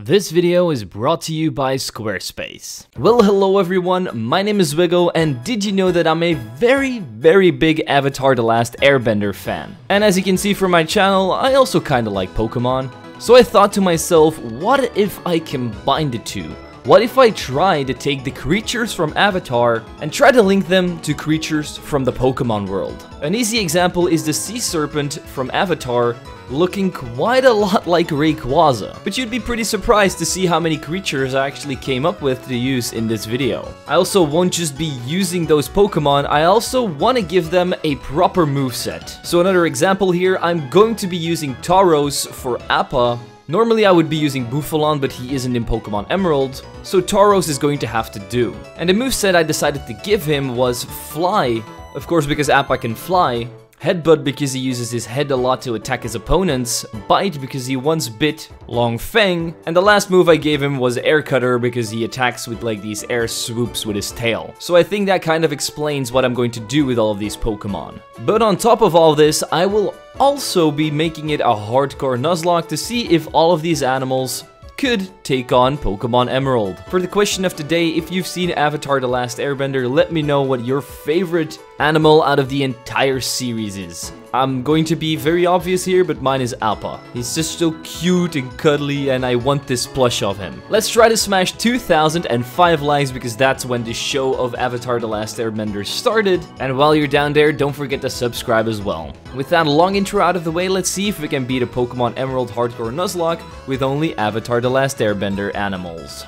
This video is brought to you by Squarespace. Well, hello everyone, my name is Zwiggojr, and did you know that I'm a very big Avatar The Last Airbender fan? And as you can see from my channel, I also kinda like Pokemon. So I thought to myself, what if I combined the two? What if I try to take the creatures from Avatar and try to link them to creatures from the Pokemon world? An easy example is the sea serpent from Avatar, looking quite a lot like Rayquaza. But you'd be pretty surprised to see how many creatures I actually came up with to use in this video. I also won't just be using those Pokemon, I also want to give them a proper moveset. So another example here, I'm going to be using Tauros for Appa. Normally I would be using Bouffalon, but he isn't in Pokemon Emerald, so Tauros is going to have to do. And the moveset I decided to give him was Fly, of course because Appa can fly, Headbutt because he uses his head a lot to attack his opponents, Bite because he once bit Long Fang, and the last move I gave him was Air Cutter because he attacks with like these air swoops with his tail. So I think that kind of explains what I'm going to do with all of these Pokemon. But on top of all this, I will also be making it a hardcore nuzlocke to see if all of these animals could take on Pokemon Emerald. For the question of today, if you've seen Avatar The Last Airbender, let me know what your favorite animal out of the entire series is. I'm going to be very obvious here, but mine is Appa. He's just so cute and cuddly, and I want this plush of him. Let's try to smash 2,005 likes, because that's when the show of Avatar The Last Airbender started. And while you're down there, don't forget to subscribe as well. With that long intro out of the way, let's see if we can beat a Pokemon Emerald Hardcore Nuzlocke with only Avatar The Last Airbender animals.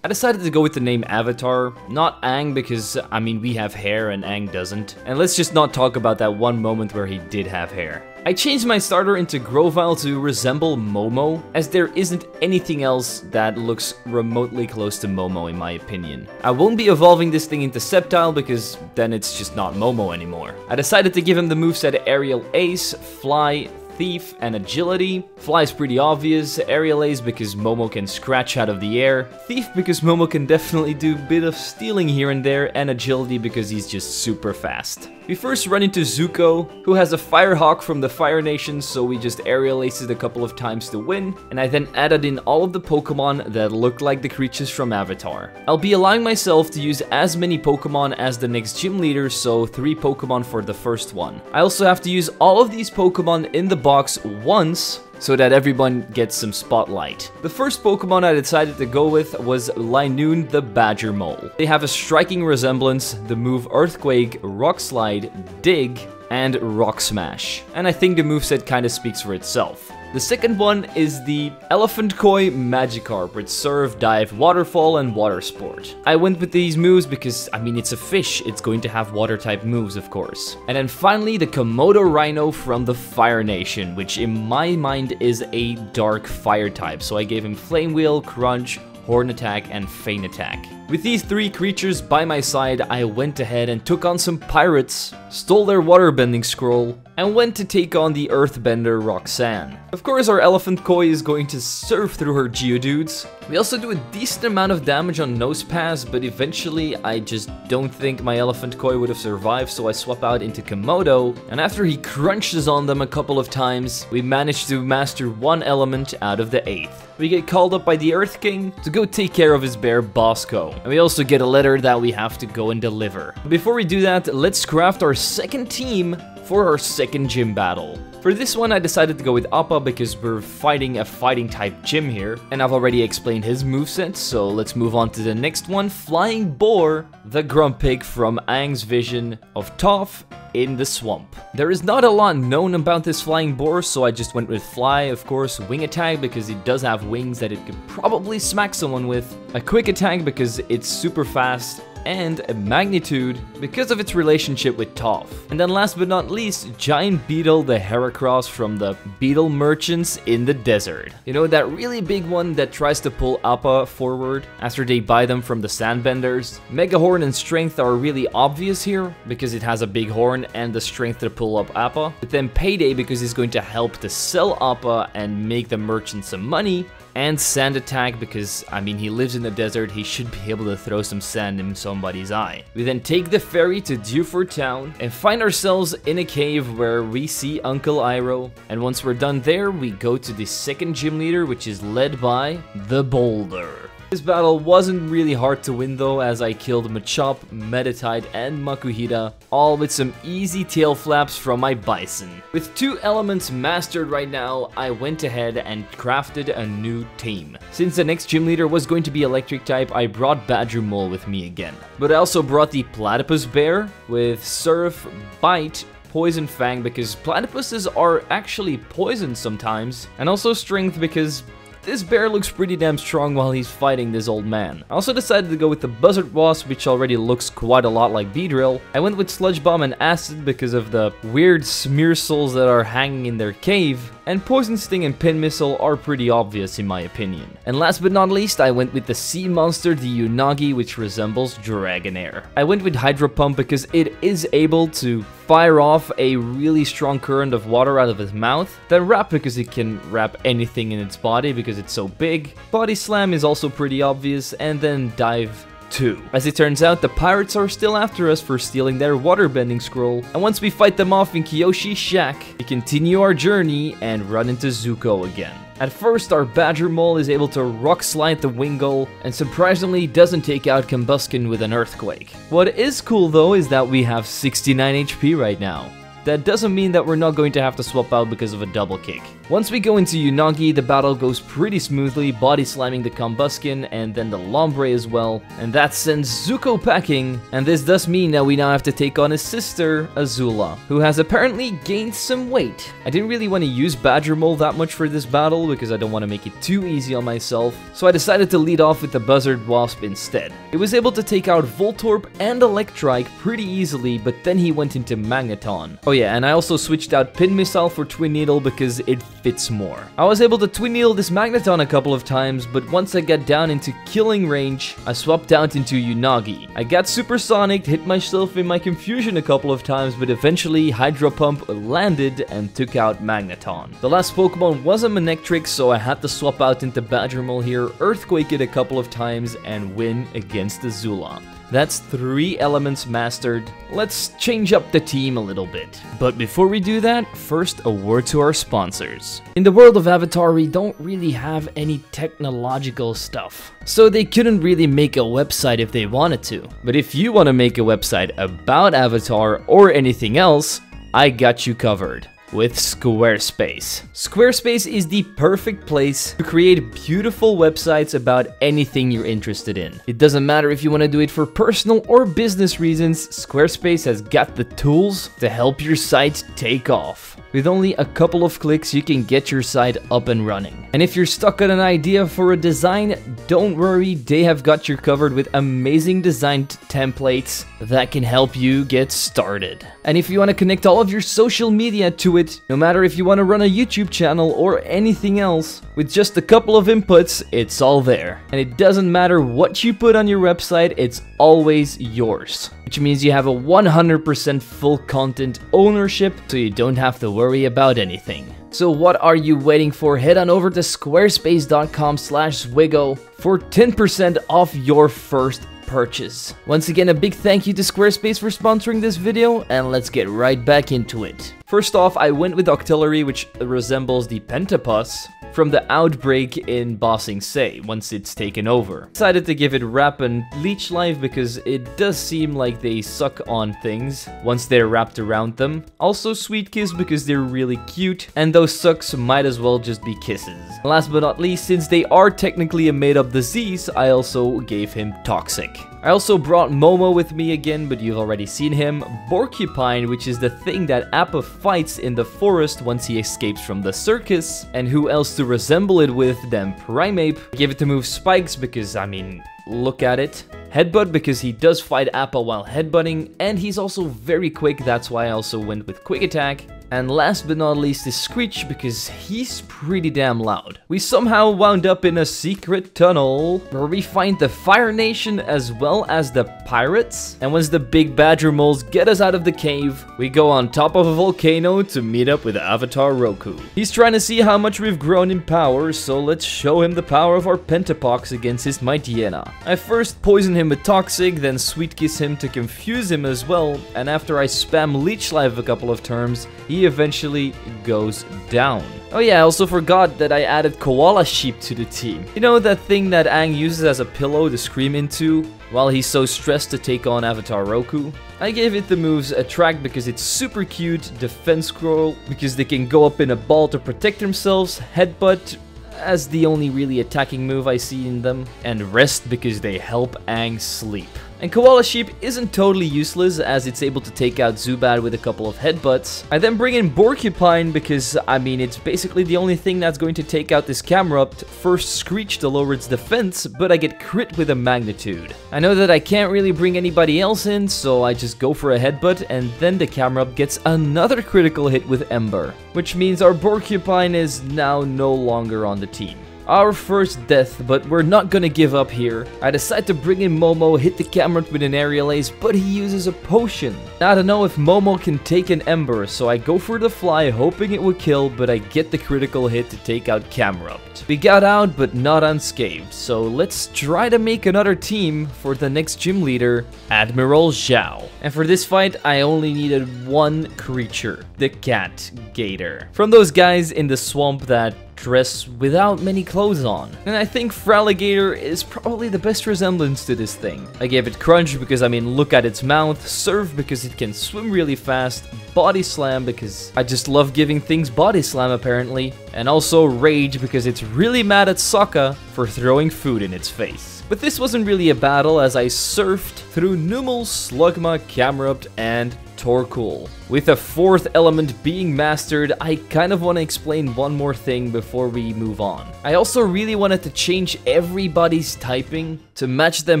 I decided to go with the name Avatar, not Aang because, I mean, we have hair and Aang doesn't. And let's just not talk about that one moment where he did have hair. I changed my starter into Grovyle to resemble Momo, as there isn't anything else that looks remotely close to Momo in my opinion. I won't be evolving this thing into Sceptile because then it's just not Momo anymore. I decided to give him the moveset Aerial Ace, Fly, Thief, and Agility. Fly is pretty obvious, Aerial Ace because Momo can scratch out of the air, Thief because Momo can definitely do a bit of stealing here and there, and Agility because he's just super fast. We first run into Zuko, who has a Firehawk from the Fire Nation, so we just Aerial Aced a couple of times to win, and I then added in all of the Pokemon that look like the creatures from Avatar. I'll be allowing myself to use as many Pokemon as the next gym leader, so 3 Pokemon for the first one. I also have to use all of these Pokemon in the box once, so that everyone gets some spotlight. The first Pokemon I decided to go with was Linoone the Badger Mole. They have a striking resemblance, the move Earthquake, Rock Slide, Dig, and Rock Smash. And I think the moveset kinda speaks for itself. The second one is the Elephant Koi Magikarp with Surf, Dive, Waterfall, and Water Sport. I went with these moves because, I mean, it's a fish, it's going to have water type moves, of course. And then finally, the Komodo Rhino from the Fire Nation, which in my mind is a dark fire type. So I gave him Flame Wheel, Crunch, Horn Attack, and Feint Attack. With these 3 creatures by my side, I went ahead and took on some pirates, stole their waterbending scroll, and went to take on the Earthbender Roxanne. Of course, our Elephant Koi is going to surf through her Geodudes. We also do a decent amount of damage on Nosepass, but eventually I just don't think my Elephant Koi would have survived, so I swap out into Komodo, and after he crunches on them a couple of times, we manage to master 1 element out of the 8th. We get called up by the Earth King to go take care of his bear Bosco. And we also get a letter that we have to go and deliver. Before we do that, let's craft our second team for our second gym battle. For this one, I decided to go with Appa because we're fighting a fighting type gym here, and I've already explained his moveset, so let's move on to the next one, Flying Boar, the Grumpig from Aang's vision of Toph in the swamp. There is not a lot known about this Flying Boar, so I just went with Fly, of course, Wing Attack because it does have wings that it could probably smack someone with, a Quick Attack because it's super fast, and a Magnitude because of its relationship with Toph. And then last but not least, Giant Beetle the Heracross from the Beetle Merchants in the Desert. You know, that really big one that tries to pull Appa forward after they buy them from the Sandbenders. Mega Horn and Strength are really obvious here because it has a big horn and the strength to pull up Appa. But then Payday because he's going to help to sell Appa and make the merchant some money. and sand attack because, I mean, he lives in the desert, he should be able to throw some sand in somebody's eye. We then take the ferry to Dewford Town and find ourselves in a cave where we see Uncle Iroh, and once we're done there, we go to the second gym leader, which is led by the Boulder. This battle wasn't really hard to win though, as I killed Machop, Meditite, and Makuhita, all with some easy tail flaps from my bison. With 2 elements mastered right now, I went ahead and crafted a new team. Since the next gym leader was going to be electric type, I brought Badger Mole with me again. But I also brought the Platypus Bear with Surf, Bite, Poison Fang because platypuses are actually poisoned sometimes, and also Strength because this bear looks pretty damn strong while he's fighting this old man. I also decided to go with the Buzzard Wasp, which already looks quite a lot like Beedrill. I went with Sludge Bomb and Acid because of the weird smear souls that are hanging in their cave, and Poison Sting and Pin Missile are pretty obvious in my opinion. And last but not least, I went with the sea monster, the Unagi, which resembles Dragonair. I went with Hydro Pump because it is able to fire off a really strong current of water out of its mouth, then Wrap because it can wrap anything in its body because it's so big, Body Slam is also pretty obvious, and then Dive 2. As it turns out, the pirates are still after us for stealing their waterbending scroll, and once we fight them off in Kyoshi's shack, we continue our journey and run into Zuko again. At first, our Badger Mole is able to rock slide the Wingull, and surprisingly doesn't take out Combusken with an Earthquake. What is cool though is that we have 69 HP right now. That doesn't mean that we're not going to have to swap out because of a double kick. Once we go into Unagi, the battle goes pretty smoothly, body slamming the Combusken and then the Lombre as well, and that sends Zuko packing, and this does mean that we now have to take on his sister, Azula, who has apparently gained some weight. I didn't really want to use Badger Mole that much for this battle because I don't want to make it too easy on myself, so I decided to lead off with the Buzzard Wasp instead. It was able to take out Voltorb and Electrike pretty easily, but then he went into Magneton. Oh yeah, and I also switched out Pin Missile for Twin Needle because it fits more. I was able to Twin Needle this Magneton a couple of times, but once I got down into killing range, I swapped out into Unagi. I got supersonic, hit myself in my confusion a couple of times, but eventually Hydro Pump landed and took out Magneton. The last Pokemon was a Manectric, so I had to swap out into Badger Mole here, Earthquake it a couple of times, and win against Azula. That's 3 elements mastered. Let's change up the team a little bit. But before we do that, first a word to our sponsors. In the world of Avatar, we don't really have any technological stuff, so they couldn't really make a website if they wanted to. But if you want to make a website about Avatar or anything else, I got you covered with Squarespace. Squarespace is the perfect place to create beautiful websites about anything you're interested in. It doesn't matter if you want to do it for personal or business reasons, Squarespace has got the tools to help your site take off. With only a couple of clicks, you can get your site up and running. And if you're stuck on an idea for a design, don't worry, they have got you covered with amazing designed templates that can help you get started. And if you want to connect all of your social media to it, no matter if you want to run a YouTube channel or anything else, with just a couple of inputs, it's all there. And it doesn't matter what you put on your website, it's always yours. Which means you have a 100% full content ownership, so you don't have to worry about anything. So what are you waiting for? Head on over to squarespace.com/zwigo for 10% off your first purchase. Once again, a big thank you to Squarespace for sponsoring this video, and let's get right back into it. First off, I went with Octillery, which resembles the Pentapus from the outbreak in Ba Sing Se once it's taken over. Decided to give it Wrap and Leech Life because it does seem like they suck on things once they're wrapped around them. Also Sweet Kiss because they're really cute, and those sucks might as well just be kisses. Last but not least, since they are technically a made-up disease, I also gave him Toxic. I also brought Momo with me again, but you've already seen him. Porcupine, which is the thing that Appa fights in the forest once he escapes from the circus. And who else to resemble it with than Primeape? I gave it to move Spikes because, I mean, look at it. Headbutt because he does fight Appa while headbutting, and he's also very quick, that's why I also went with Quick Attack. And last but not least is Screech, because he's pretty damn loud. We somehow wound up in a secret tunnel where we find the Fire Nation as well as the pirates. And once the big badger moles get us out of the cave, we go on top of a volcano to meet up with Avatar Roku. He's trying to see how much we've grown in power, so let's show him the power of our Pentapox against his mighty hyena. I first poison him with Toxic, then Sweet Kiss him to confuse him as well, and after I spam Leech Life a couple of turns, he eventually goes down. Oh yeah, I also forgot that I added Koala Sheep to the team. You know that thing that Aang uses as a pillow to scream into while he's so stressed to take on Avatar Roku? I gave it the moves Attract because it's super cute, Defense Scroll because they can go up in a ball to protect themselves, Headbutt as the only really attacking move I see in them, and Rest because they help Aang sleep. And Koala Sheep isn't totally useless as it's able to take out Zubat with a couple of headbutts. I then bring in Porcupine because, I mean, it's basically the only thing that's going to take out this Camerupt. First Screech to lower its defense, but I get crit with a Magnitude. I know that I can't really bring anybody else in, so I just go for a headbutt, and then the Camerupt gets another critical hit with Ember, which means our Porcupine is now no longer on the team. Our first death, but we're not gonna give up here. I decide to bring in Momo, hit the Camerupt with an aerial ace, but he uses a potion. I don't know if Momo can take an Ember, so I go for the fly, hoping it would kill, but I get the critical hit to take out Camerupt. We got out, but not unscathed, so let's try to make another team for the next gym leader, Admiral Zhao. And for this fight, I only needed one creature, the Cat Gator. From those guys in the swamp that dress without many clothes on. And I think Fraligator is probably the best resemblance to this thing. I gave it Crunch because, I mean, look at its mouth, Surf because it can swim really fast, Body Slam because I just love giving things Body Slam apparently, and also Rage because it's really mad at Sokka for throwing food in its face. But this wasn't really a battle as I surfed through Numel, Slugma, Camerupt, and Torkoal. With a fourth element being mastered, I kind of want to explain one more thing before we move on. I also really wanted to change everybody's typing to match them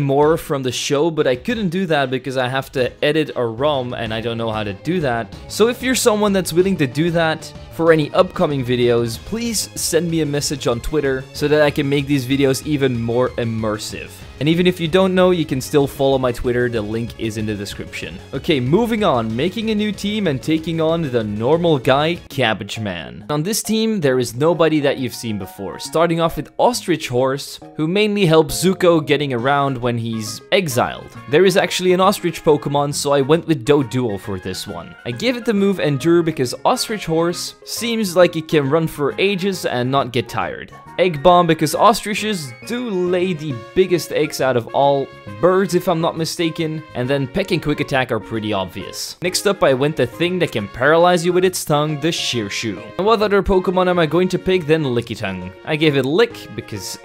more from the show, but I couldn't do that because I have to edit a ROM and I don't know how to do that. So if you're someone that's willing to do that for any upcoming videos, please send me a message on Twitter so that I can make these videos even more immersive. And even if you don't know, you can still follow my Twitter, the link is in the description. Okay, moving on, making a new team and taking on the normal guy, Cabbage Man. On this team, there is nobody that you've seen before, starting off with Ostrich Horse, who mainly helps Zuko getting around when he's exiled. There is actually an Ostrich Pokemon, so I went with Doduo for this one. I gave it the move Endure because Ostrich Horse seems like it can run for ages and not get tired. Egg Bomb because ostriches do lay the biggest eggs out of all birds if I'm not mistaken, and then Peck and Quick Attack are pretty obvious. Next up I went the thing that can paralyze you with its tongue, the Shearshoe. And what other Pokemon am I going to pick than Lickitung? I gave it Lick because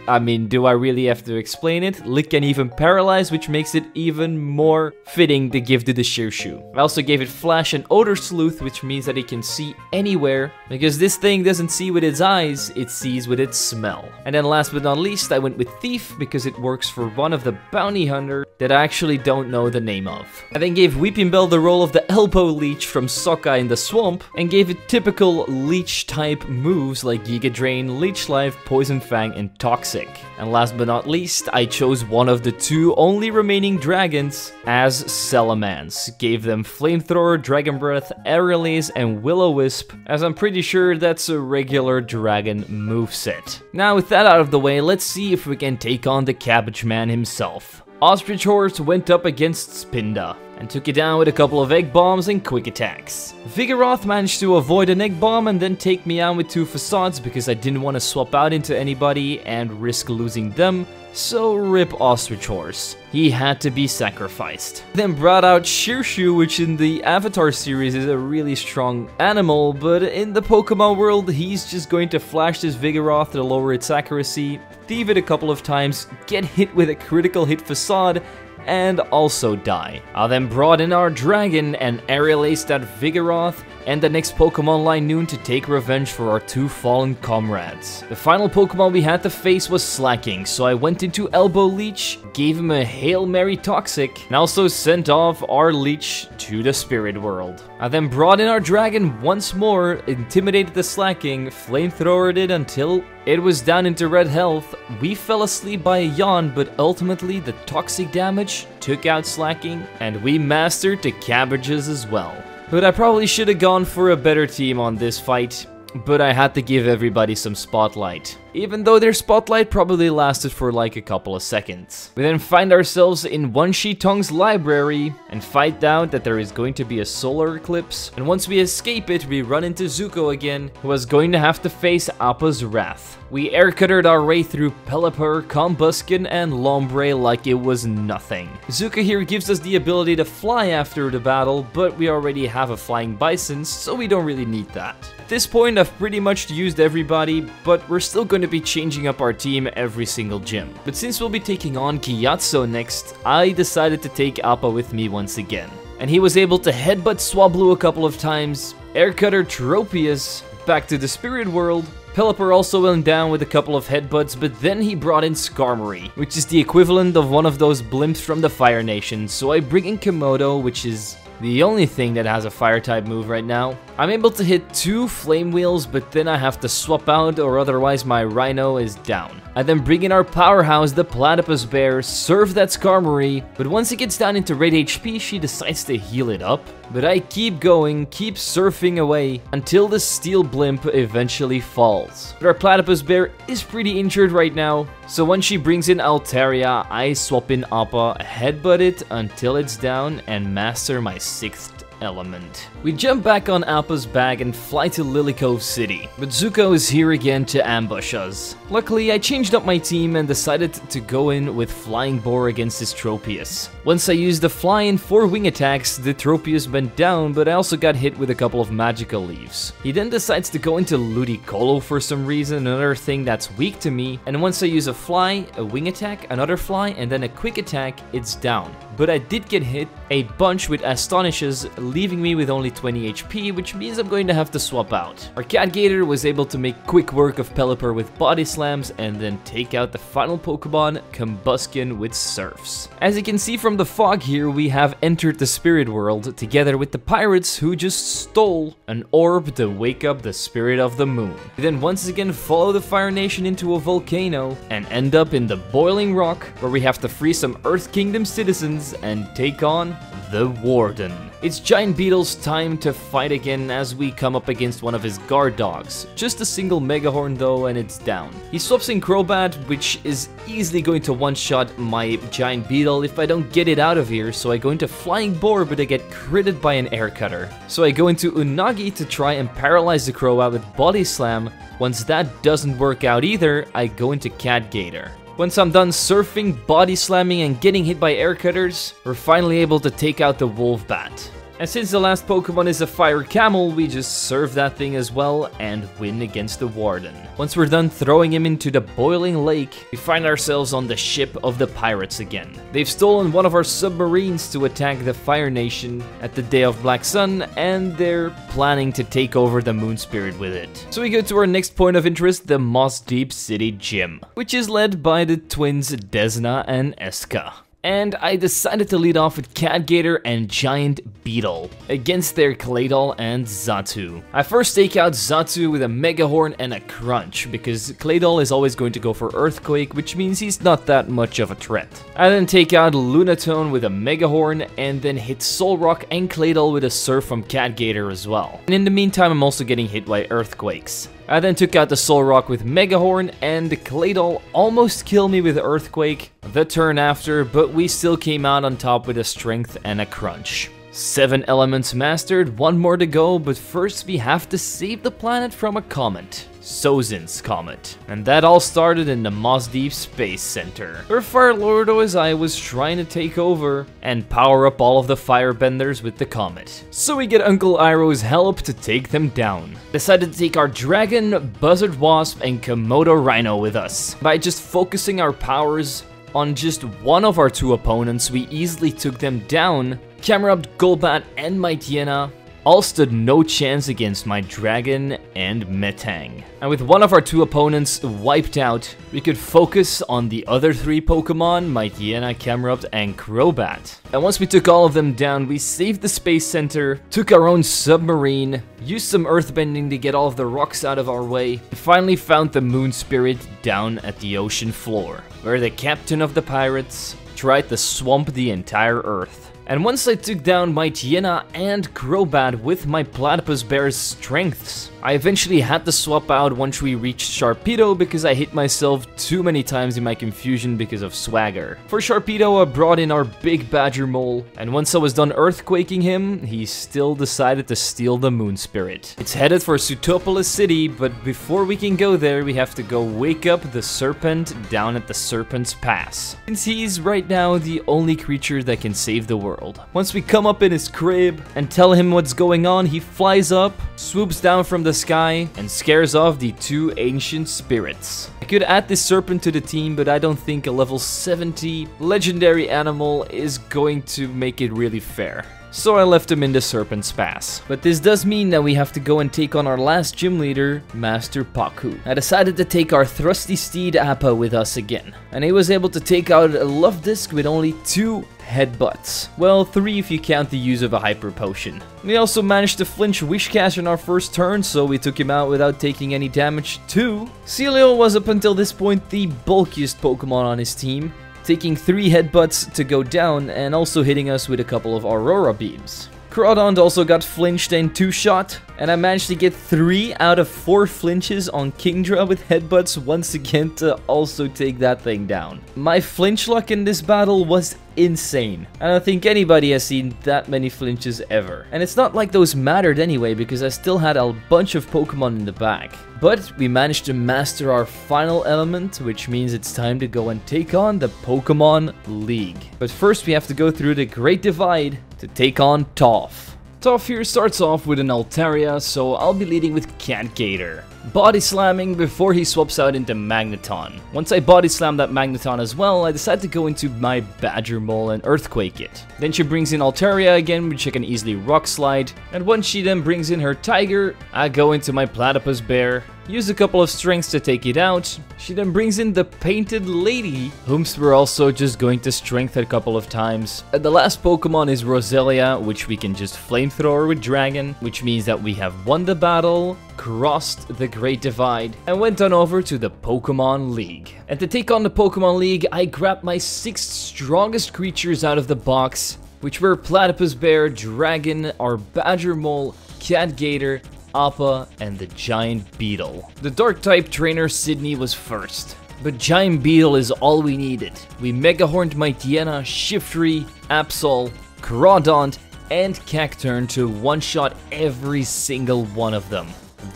I mean, do I really have to explain it? Lick can even paralyze, which makes it even more fitting to give to the Shearshoe. I also gave it Flash and Odor Sleuth, which means that it can see anywhere, because this thing doesn't see with its eyes, it sees with its smell. And then last but not least, I went with Thief, because it works for one of the bounty hunter that I actually don't know the name of. I then gave Weeping Bell the role of the Elbow Leech from Sokka in the swamp, and gave it typical Leech type moves like Giga Drain, Leech Life, Poison Fang, and Toxic. And last but not least, I chose one of the two only remaining dragons as Salamence. Gave them Flamethrower, Dragon Breath, Aerial Ace, and Will-O-Wisp, as I'm pretty sure that's a regular dragon moveset. Now with that out of the way, let's see if we can take on the Cabbage Man himself. Ostrich Horse went up against Spinda and took it down with a couple of Egg Bombs and Quick Attacks. Vigoroth managed to avoid an Egg Bomb and then take me out with 2 Facades because I didn't want to swap out into anybody and risk losing them, so rip Ostrich Horse. He had to be sacrificed. Then brought out Shearshoe, which in the Avatar series is a really strong animal, but in the Pokemon world, he's just going to flash this Vigoroth to lower its accuracy, thieve it a couple of times, get hit with a critical hit Facade, and also die. I then brought in our dragon and aerial aced that Vigoroth, and the next Pokemon line Noon to take revenge for our 2 fallen comrades. The final Pokemon we had to face was Slacking, so I went into Elbow Leech, gave him a Hail Mary Toxic, and also sent off our Leech to the Spirit World. I then brought in our Dragon once more, intimidated the Slacking, flamethrowered it until it was down into red health. We fell asleep by a yawn, but ultimately the toxic damage took out Slacking, and we mastered the cabbages as well. But I probably should have gone for a better team on this fight, but I had to give everybody some spotlight, even though their spotlight probably lasted for like a couple of seconds. We then find ourselves in One Shi Tong's library and find out that there is going to be a solar eclipse, and once we escape it, we run into Zuko again, who was going to have to face Appa's wrath. We air-cuttered our way through Pelipper, Combusken, and Lombre like it was nothing. Zuko here gives us the ability to fly after the battle, but we already have a flying bison, so we don't really need that. At this point, I've pretty much used everybody, but we're still going to be changing up our team every single gym. But since we'll be taking on Gyatso next, I decided to take Appa with me once again. And he was able to headbutt Swablu a couple of times, air-cutter Tropius back to the Spirit World. Pelipper also went down with a couple of headbutts, but then he brought in Skarmory, which is the equivalent of one of those blimps from the Fire Nation, so I bring in Komodo, which is the only thing that has a fire-type move right now. I'm able to hit 2 Flame Wheels, but then I have to swap out or otherwise my Rhino is down. I then bring in our powerhouse, the Platypus Bear, serve that Skarmory, but once it gets down into red HP, she decides to heal it up. But I keep going, keep surfing away, until the Steel Blimp eventually falls. But our Platypus Bear is pretty injured right now, so when she brings in Altaria, I swap in Appa, headbutt it until it's down, and master my 6th element. We jump back on Appa's bag and fly to Lily Cove City, but Zuko is here again to ambush us. Luckily, I changed up my team and decided to go in with Flying Boar against this Tropius. Once I used the fly in 4 wing attacks, the Tropius went down, but I also got hit with a couple of magical leaves. He then decides to go into Ludicolo for some reason, another thing that's weak to me, and once I use a fly, a wing attack, another fly, and then a quick attack, it's down. But I did get hit a bunch with Astonishes, leaving me with only 20 HP, which means I'm going to have to swap out. Our Catgator was able to make quick work of Pelipper with Body Slams and then take out the final Pokemon, Combusken, with Surfs. As you can see from the fog here, we have entered the Spirit World together with the pirates who just stole an orb to wake up the Spirit of the Moon. We then once again follow the Fire Nation into a volcano and end up in the Boiling Rock, where we have to free some Earth Kingdom citizens and take on the Warden. It's Giant Beetle's time to fight again as we come up against one of his guard dogs. Just a single Megahorn though and it's down. He swaps in Crobat, which is easily going to one-shot my Giant Beetle if I don't get it out of here, so I go into Flying Boar but I get critted by an Air Cutter. So I go into Unagi to try and paralyze the Crobat with Body Slam. Once that doesn't work out either, I go into Catgator. Once I'm done surfing, body slamming, and getting hit by air cutters, we're finally able to take out the Wolf Bat. And since the last Pokemon is a Fire Camel, we just serve that thing as well and win against the Warden. Once we're done throwing him into the boiling lake, we find ourselves on the ship of the pirates again. They've stolen one of our submarines to attack the Fire Nation at the Day of Black Sun, and they're planning to take over the Moon Spirit with it. So we go to our next point of interest, the Moss Deep City Gym, which is led by the twins Desna and Eska. And I decided to lead off with Catgator and Giant Beetle against their Claydol and Xatu. I first take out Xatu with a Megahorn and a Crunch, because Claydol is always going to go for Earthquake, which means he's not that much of a threat. I then take out Lunatone with a Megahorn, and then hit Solrock and Claydol with a Surf from Catgator as well. And in the meantime, I'm also getting hit by Earthquakes. I then took out the Solrock with Megahorn, and the Claydol almost killed me with Earthquake the turn after, but we still came out on top with a Strength and a Crunch. 7 elements mastered, 1 more to go, but first we have to save the planet from a comet. Sozin's Comet. And that all started in the Moss Deep Space Center, where Fire Lord Ozai was trying to take over and power up all of the firebenders with the comet. So we get Uncle Iroh's help to take them down. Decided to take our Dragon, Buzzard Wasp, and Komodo Rhino with us. By just focusing our powers on just one of our 2 opponents, we easily took them down. Camerupt, Golbat, and Mightyena all stood no chance against my dragon and Metang. And with one of our 2 opponents wiped out, we could focus on the other 3 Pokemon, Mightyena, Camerupt, and Crobat. And once we took all of them down, we saved the Space Center, took our own submarine, used some earthbending to get all of the rocks out of our way, and finally found the Moon Spirit down at the ocean floor, where the captain of the pirates tried to swamp the entire Earth. And once I took down Mightyena and Crobat with my Platypus Bear's strengths, I eventually had to swap out once we reached Sharpedo because I hit myself too many times in my confusion because of Swagger. For Sharpedo, I brought in our big Badger Mole, and once I was done earthquaking him, he still decided to steal the Moon Spirit. It's headed for Sutopolis City, but before we can go there, we have to go wake up the Serpent down at the Serpent's Pass, since he's right now the only creature that can save the world. Once we come up in his crib and tell him what's going on, he flies up, swoops down from the sky, and scares off the 2 ancient spirits. I could add this Serpent to the team, but I don't think a level 70 legendary animal is going to make it really fair. So I left him in the Serpent's Pass. But this does mean that we have to go and take on our last gym leader, Master Paku. I decided to take our thrusty steed Appa with us again, and he was able to take out a Love Disc with only 2 headbutts. Well, 3 if you count the use of a Hyper Potion. We also managed to flinch Wishcaster in our first turn, so we took him out without taking any damage too. Celio was up until this point the bulkiest Pokemon on his team, taking 3 headbutts to go down and also hitting us with a couple of Aurora Beams. Crawdont also got flinched and 2-shot, and I managed to get 3 out of 4 flinches on Kingdra with headbutts once again to also take that thing down. My flinch luck in this battle was insane. I don't think anybody has seen that many flinches ever. And it's not like those mattered anyway, because I still had a bunch of Pokemon in the bag. But we managed to master our final element, which means it's time to go and take on the Pokemon League. But first we have to go through the Great Divide to take on Toph. Toph here starts off with an Altaria, so I'll be leading with Catgator. Body slamming before he swaps out into Magneton. Once I body slam that Magneton as well, I decide to go into my Badger Mole and Earthquake it. Then she brings in Altaria again, which I can easily Rock Slide. And once she then brings in her Tiger, I go into my Platypus Bear, use a couple of strengths to take it out. She then brings in the Painted Lady, whom we're also just going to strength a couple of times. And the last Pokemon is Roselia, which we can just Flamethrower with Dragon, which means that we have won the battle, crossed the Great Divide, and went on over to the Pokemon League. And to take on the Pokemon League, I grabbed my 6 strongest creatures out of the box, which were Platypus Bear, Dragon, our Badger Mole, Catgator, Appa, and the Giant Beetle. The Dark-type trainer Sydney was first, but Giant Beetle is all we needed. We Mega Horned Mightyena, Shiftry, Absol, Crawdont, and Cacturn to one-shot every single one of them.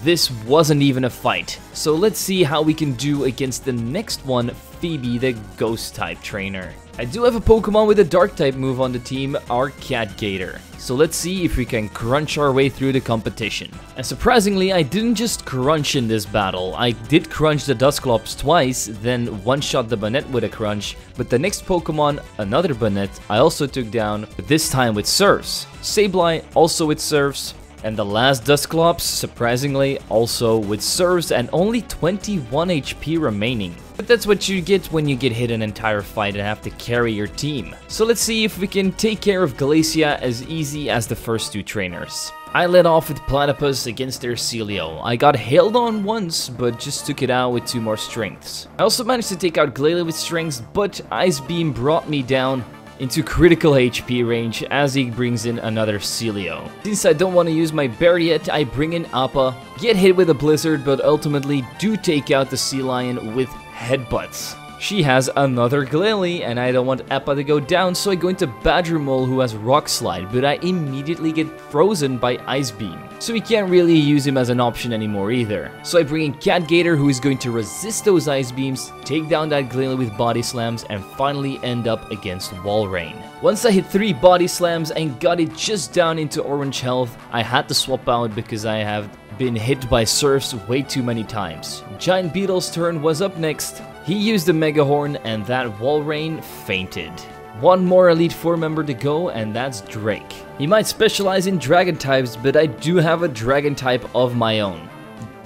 This wasn't even a fight, so let's see how we can do against the next one, Phoebe, the Ghost-type trainer. I do have a Pokemon with a Dark-type move on the team, our Catgator. So let's see if we can crunch our way through the competition. And surprisingly, I didn't just crunch in this battle. I did crunch the Dusclops twice, then one-shot the Banette with a crunch, but the next Pokemon, another Banette, I also took down, but this time with Surfs. Sableye also with Surfs. And the last Dusclops, surprisingly, also with Surfs and only 21 HP remaining. But that's what you get when you get hit an entire fight and have to carry your team. So let's see if we can take care of Glacia as easy as the first 2 trainers. I led off with Platypus against their Celio. I got hailed on once, but just took it out with 2 more strengths. I also managed to take out Glalie with strengths, but Ice Beam brought me down into critical HP range as he brings in another Celio. Since I don't want to use my bear yet, I bring in Appa, get hit with a Blizzard, but ultimately do take out the Sea Lion with headbutts. She has another Glalie, and I don't want Appa to go down, so I go into Badger Mole, who has Rock Slide, but I immediately get frozen by Ice Beam. So we can't really use him as an option anymore either. So I bring in Catgator, who is going to resist those Ice Beams, take down that Glalie with Body Slams, and finally end up against Walrein. Once I hit 3 Body Slams and got it just down into Orange Health, I had to swap out because I have been hit by Surfs way too many times. Giant Beetle's turn was up next. He used the Mega Horn and that Walrein fainted. One more Elite Four member to go, and that's Drake. He might specialize in dragon types, but I do have a dragon type of my own.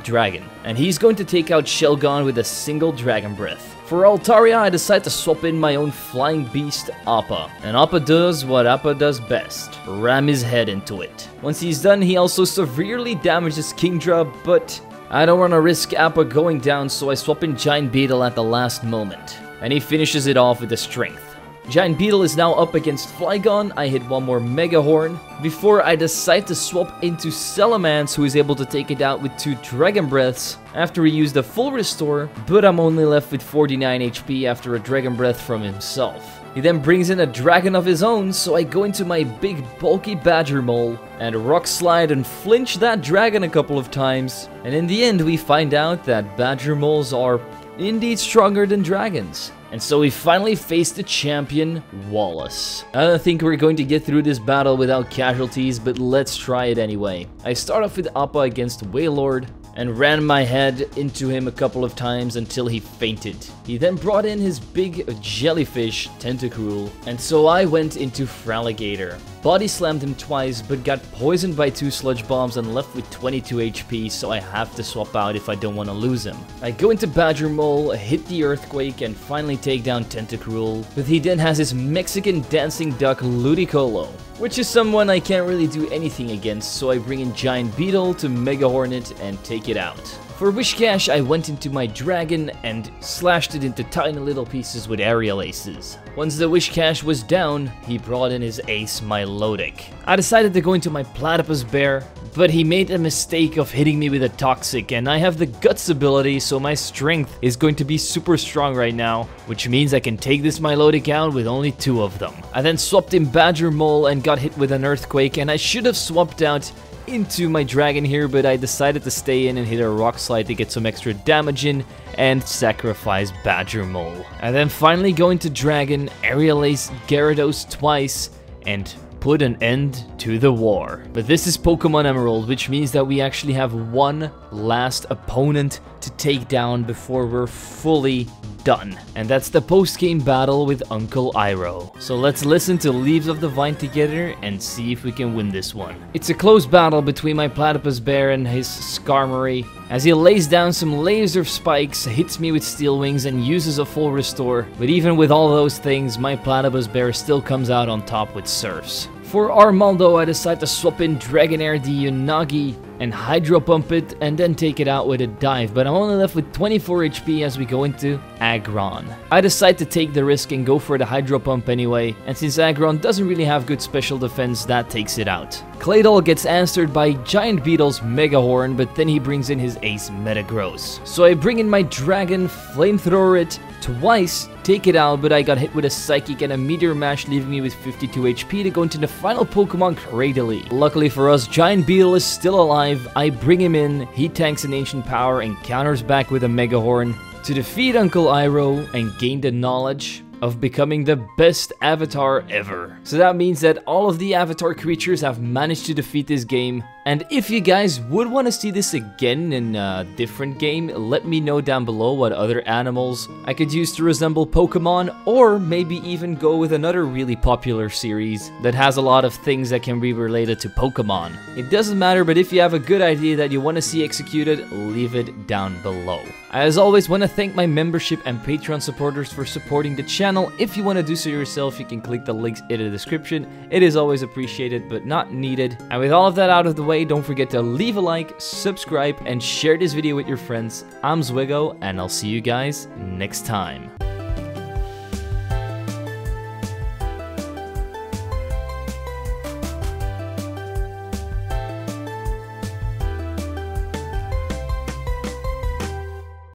Dragon. And he's going to take out Shelgon with a single Dragon Breath. For Altaria, I decide to swap in my own flying beast, Appa. And Appa does what Appa does best, ram his head into it. Once he's done, he also severely damages Kingdra, but I don't want to risk Appa going down, so I swap in Giant Beetle at the last moment. And he finishes it off with the strength. Giant Beetle is now up against Flygon. I hit one more Mega Horn before I decide to swap into Salamence, who is able to take it out with 2 Dragon Breaths after he used a full restore, but I'm only left with 49 HP after a Dragon Breath from himself. He then brings in a dragon of his own, so I go into my big bulky Badger Mole and Rock Slide and flinch that dragon a couple of times. And in the end, we find out that Badger Moles are indeed stronger than dragons. And so we finally face the champion, Wallace. I don't think we're going to get through this battle without casualties, but let's try it anyway. I start off with Appa against Waylord and ran my head into him a couple of times until he fainted. He then brought in his big jellyfish, Tentacruel, and so I went into Fraligator. Body slammed him twice, but got poisoned by 2 sludge bombs and left with 22 HP, so I have to swap out if I don't want to lose him. I go into Badger Mole, hit the Earthquake, and finally take down Tentacruel, but he then has his Mexican dancing duck Ludicolo, which is someone I can't really do anything against, so I bring in Giant Beetle to Mega Hornet and take it out. For Wishcash, I went into my dragon and slashed it into tiny little pieces with aerial aces. Once the Wishcash was down, he brought in his ace Milotic. I decided to go into my Platypus Bear, but he made a mistake of hitting me with a Toxic, and I have the Guts ability, so my strength is going to be super strong right now, which means I can take this Milotic out with only 2 of them. I then swapped in Badger Mole and got hit with an Earthquake, and I should have swapped out into my dragon here, but I decided to stay in and hit a Rock Slide to get some extra damage in and sacrifice Badger Mole. I then finally go into dragon, aerial ace Gyarados twice, and put an end to the war. But this is Pokemon Emerald, which means that we actually have one last opponent to take down before we're fully done. And that's the post-game battle with Uncle Iroh. So let's listen to Leaves of the Vine together and see if we can win this one. It's a close battle between my Platypus Bear and his Skarmory, as he lays down some laser spikes, hits me with Steel Wings, and uses a full restore. But even with all those things, my Platypus Bear still comes out on top with Surfs. For Armaldo, I decide to swap in Dragonair the Unagi and Hydro Pump it and then take it out with a dive, but I'm only left with 24 HP as we go into Aggron. I decide to take the risk and go for the Hydro Pump anyway, and since Aggron doesn't really have good special defense, that takes it out. Claydol gets answered by Giant Beetle's Mega Horn, but then he brings in his ace Metagross. So I bring in my Dragon, Flamethrower it twice, take it out, but I got hit with a Psychic and a Meteor Mash, leaving me with 52 HP to go into the final Pokemon, Cradily. Luckily for us, Giant Beetle is still alive. I bring him in, he tanks an Ancient Power and counters back with a Mega Horn to defeat Uncle Iroh and gain the knowledge of becoming the best avatar ever. So that means that all of the avatar creatures have managed to defeat this game. And if you guys would want to see this again in a different game, let me know down below what other animals I could use to resemble Pokemon, or maybe even go with another really popular series that has a lot of things that can be related to Pokemon. It doesn't matter, but if you have a good idea that you want to see executed, leave it down below. I, as always, want to thank my membership and Patreon supporters for supporting the channel. If you want to do so yourself, you can click the links in the description. It is always appreciated, but not needed. And with all of that out of the way, don't forget to leave a like, subscribe, and share this video with your friends. I'm Zwiggojr, and I'll see you guys next time.